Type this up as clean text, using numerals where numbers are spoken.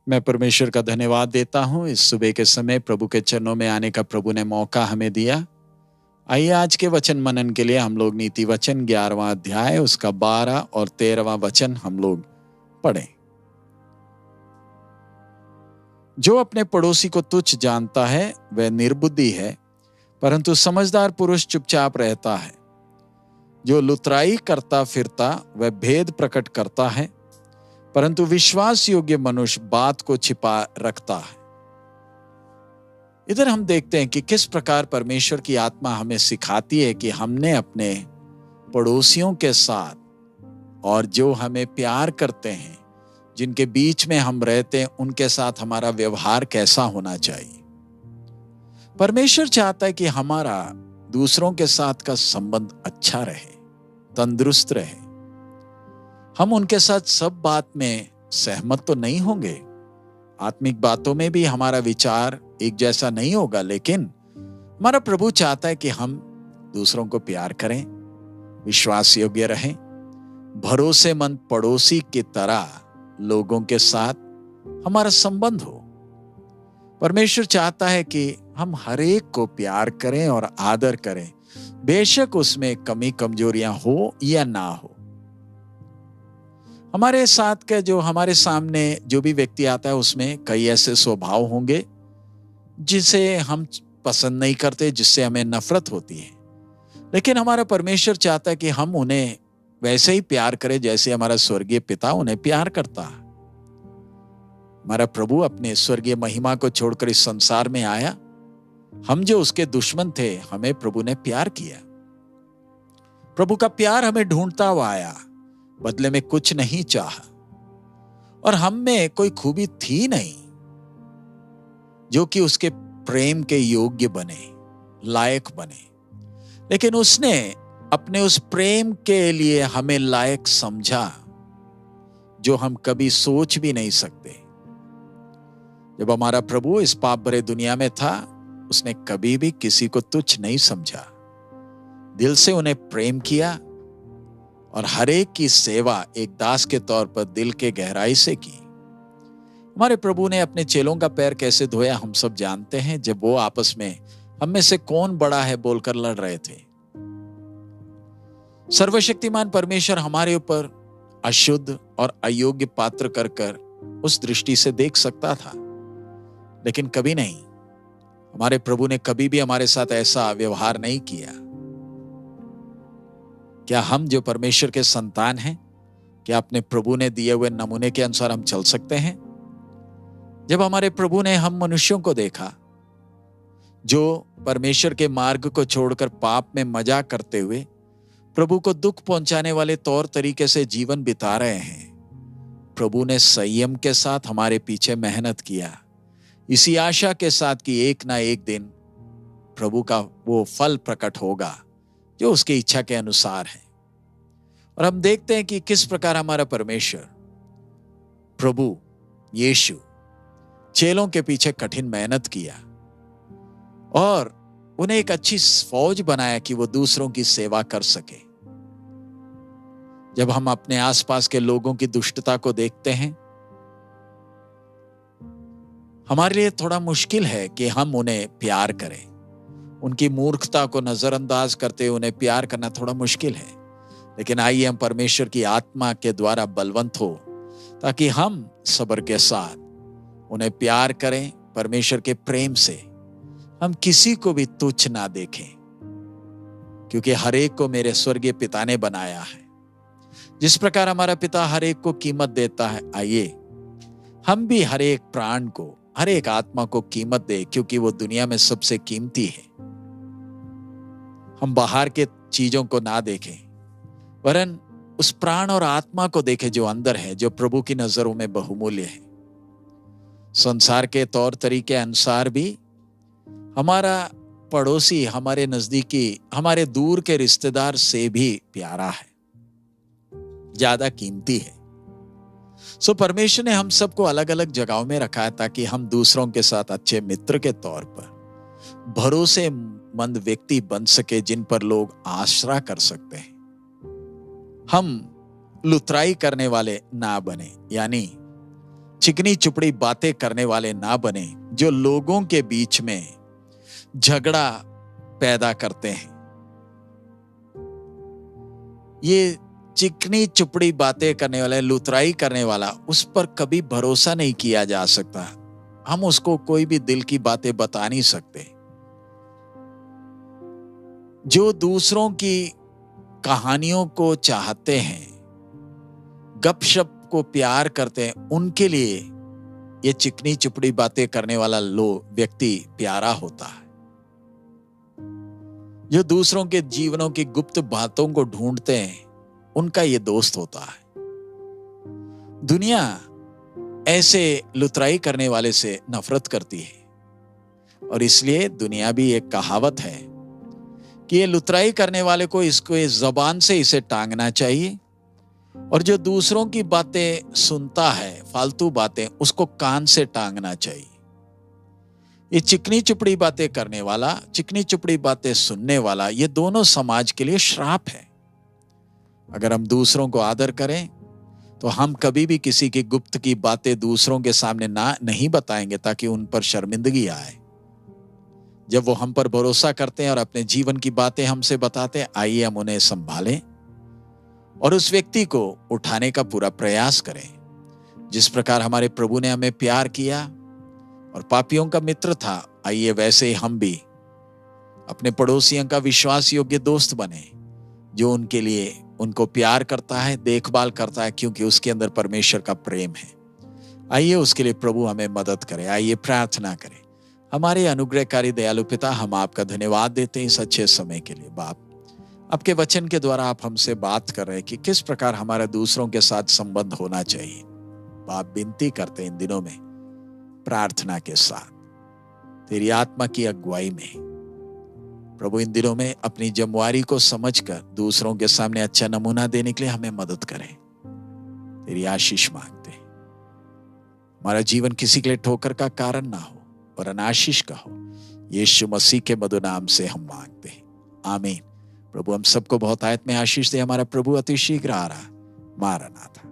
मैं परमेश्वर का धन्यवाद देता हूँ इस सुबह के समय प्रभु के चरणों में आने का प्रभु ने मौका हमें दिया। आइए आज के वचन मनन के लिए हम लोग नीति वचन 11वां अध्याय उसका 12 और 13वां वचन हम लोग पढ़ें। जो अपने पड़ोसी को तुच्छ जानता है वह निर्बुद्धि है, परंतु समझदार पुरुष चुपचाप रहता है। जो लुतराई करता फिरता वह भेद प्रकट करता है, परंतु विश्वास योग्य मनुष्य बात को छिपा रखता है। इधर हम देखते हैं कि किस प्रकार परमेश्वर की आत्मा हमें सिखाती है कि हमने अपने पड़ोसियों के साथ और जो हमें प्यार करते हैं, जिनके बीच में हम रहते हैं, उनके साथ हमारा व्यवहार कैसा होना चाहिए। परमेश्वर चाहता है कि हमारा दूसरों के साथ का संबंध अच्छा रहे, तंदुरुस्त रहे। हम उनके साथ सब बात में सहमत तो नहीं होंगे, आत्मिक बातों में भी हमारा विचार एक जैसा नहीं होगा, लेकिन हमारा प्रभु चाहता है कि हम दूसरों को प्यार करें, विश्वास योग्य रहें, भरोसेमंद पड़ोसी की तरह लोगों के साथ हमारा संबंध हो। परमेश्वर चाहता है कि हम हर एक को प्यार करें और आदर करें, बेशक उसमें कमी कमजोरियां हो या ना हो। हमारे साथ के जो हमारे सामने जो भी व्यक्ति आता है उसमें कई ऐसे स्वभाव होंगे जिसे हम पसंद नहीं करते, जिससे हमें नफरत होती है, लेकिन हमारा परमेश्वर चाहता है कि हम उन्हें वैसे ही प्यार करें जैसे हमारा स्वर्गीय पिता उन्हें प्यार करता है। हमारा प्रभु अपने स्वर्गीय महिमा को छोड़कर इस संसार में आया। हम जो उसके दुश्मन थे, हमें प्रभु ने प्यार किया। प्रभु का प्यार हमें ढूंढता हुआ आया, बदले में कुछ नहीं चाहा, और हम में कोई खूबी थी नहीं जो कि उसके प्रेम के योग्य बने, लायक बने, लेकिन उसने अपने उस प्रेम के लिए हमें लायक समझा जो हम कभी सोच भी नहीं सकते। जब हमारा प्रभु इस पाप भरे दुनिया में था, उसने कभी भी किसी को तुच्छ नहीं समझा, दिल से उन्हें प्रेम किया और हर एक की सेवा एक दास के तौर पर दिल के गहराई से की। हमारे प्रभु ने अपने चेलों का पैर कैसे धोया हम सब जानते हैं, जब वो आपस में हम में से कौन बड़ा है बोलकर लड़ रहे थे। सर्वशक्तिमान परमेश्वर हमारे ऊपर अशुद्ध और अयोग्य पात्र कर कर उस दृष्टि से देख सकता था, लेकिन कभी नहीं। हमारे प्रभु ने कभी भी हमारे साथ ऐसा व्यवहार नहीं किया। क्या हम जो परमेश्वर के संतान हैं, क्या अपने प्रभु ने दिए हुए नमूने के अनुसार हम चल सकते हैं? जब हमारे प्रभु ने हम मनुष्यों को देखा जो परमेश्वर के मार्ग को छोड़कर पाप में मजा करते हुए प्रभु को दुख पहुंचाने वाले तौर तरीके से जीवन बिता रहे हैं, प्रभु ने संयम के साथ हमारे पीछे मेहनत किया, इसी आशा के साथ कि एक ना एक दिन प्रभु का वो फल प्रकट होगा जो उसकी इच्छा के अनुसार है। और हम देखते हैं कि किस प्रकार हमारा परमेश्वर प्रभु यीशु चेलों के पीछे कठिन मेहनत किया और उन्हें एक अच्छी फौज बनाया कि वो दूसरों की सेवा कर सके। जब हम अपने आसपास के लोगों की दुष्टता को देखते हैं, हमारे लिए थोड़ा मुश्किल है कि हम उन्हें प्यार करें। उनकी मूर्खता को नजरअंदाज करते हुए उन्हें प्यार करना थोड़ा मुश्किल है, लेकिन आइए हम परमेश्वर की आत्मा के द्वारा बलवंत हो ताकि हम सब्र के साथ उन्हें प्यार करें। परमेश्वर के प्रेम से हम किसी को भी तुच्छ ना देखें, क्योंकि हर एक को मेरे स्वर्गीय पिता ने बनाया है। जिस प्रकार हमारा पिता हर एक को कीमत देता है, आइए हम भी हर एक प्राण को, हर एक आत्मा को कीमत दे, क्योंकि वो दुनिया में सबसे कीमती है। हम बाहर के चीजों को ना देखें, वरन उस प्राण और आत्मा को देखें जो अंदर है, जो प्रभु की नजरों में बहुमूल्य है। संसार के तौर तरीके अनुसार भी हमारा पड़ोसी हमारे नजदीकी, हमारे दूर के रिश्तेदार से भी प्यारा है, ज्यादा कीमती है। सो परमेश्वर ने हम सबको अलग अलग जगहों में रखा है ताकि हम दूसरों के साथ अच्छे मित्र के तौर पर भरोसेमंद व्यक्ति बन सके, जिन पर लोग आश्रय कर सकते हैं। हम लुतराई करने वाले ना बने, यानी चिकनी चुपड़ी बातें करने वाले ना बने जो लोगों के बीच में झगड़ा पैदा करते हैं। ये चिकनी चुपड़ी बातें करने वाला, लुतराई करने वाला, उस पर कभी भरोसा नहीं किया जा सकता। हम उसको कोई भी दिल की बातें बता नहीं सकते। जो दूसरों की कहानियों को चाहते हैं, गपशप को प्यार करते हैं, उनके लिए ये चिकनी चुपड़ी बातें करने वाला व्यक्ति प्यारा होता है। जो दूसरों के जीवनों की गुप्त बातों को ढूंढते हैं, उनका ये दोस्त होता है। दुनिया ऐसे लुतराई करने वाले से नफरत करती है और इसलिए दुनिया भी एक कहावत है कि ये लुतराई करने वाले को इसको इस जबान से इसे टांगना चाहिए और जो दूसरों की बातें सुनता है, फालतू बातें, उसको कान से टांगना चाहिए। ये चिकनी चुपड़ी बातें करने वाला, चिकनी चुपड़ी बातें सुनने वाला, ये दोनों समाज के लिए श्राप है। अगर हम दूसरों को आदर करें तो हम कभी भी किसी की गुप्त की बातें दूसरों के सामने नहीं बताएंगे ताकि उन पर शर्मिंदगी आए। जब वो हम पर भरोसा करते हैं और अपने जीवन की बातें हमसे बताते हैं, आइए हम उन्हें संभालें और उस व्यक्ति को उठाने का पूरा प्रयास करें। जिस प्रकार हमारे प्रभु ने हमें प्यार किया और पापियों का मित्र था, आइए वैसे ही हम भी अपने पड़ोसियों का विश्वास योग्य दोस्त बने, जो उनके लिए उनको प्यार करता है, देखभाल करता है, क्योंकि उसके अंदर परमेश्वर का प्रेम है। आइए उसके लिए प्रभु हमें मदद करे। आइए प्रार्थना करें। हमारे अनुग्रहकारी दयालु पिता, हम आपका धन्यवाद देते हैं इस अच्छे समय के लिए। बाप, आपके वचन के द्वारा आप हमसे बात कर रहे हैं कि किस प्रकार हमारा दूसरों के साथ संबंध होना चाहिए। बाप, विनती करते हैं इन दिनों में प्रार्थना के साथ तेरी आत्मा की अगुवाई में प्रभु, इन दिनों में अपनी जमवारी को समझकर दूसरों के सामने अच्छा नमूना देने के लिए हमें मदद करें। तेरी आशीष मांगते हैं। हमारा जीवन किसी के लिए ठोकर का कारण ना हो और अनाशीष का हो। यीशु मसीह के मधुर नाम से हम मांगते हैं, आमीन। प्रभु हम सबको बहुत आयत में आशीष दे। हमारा प्रभु अति शीघ्र आ रहा। मारनाथा।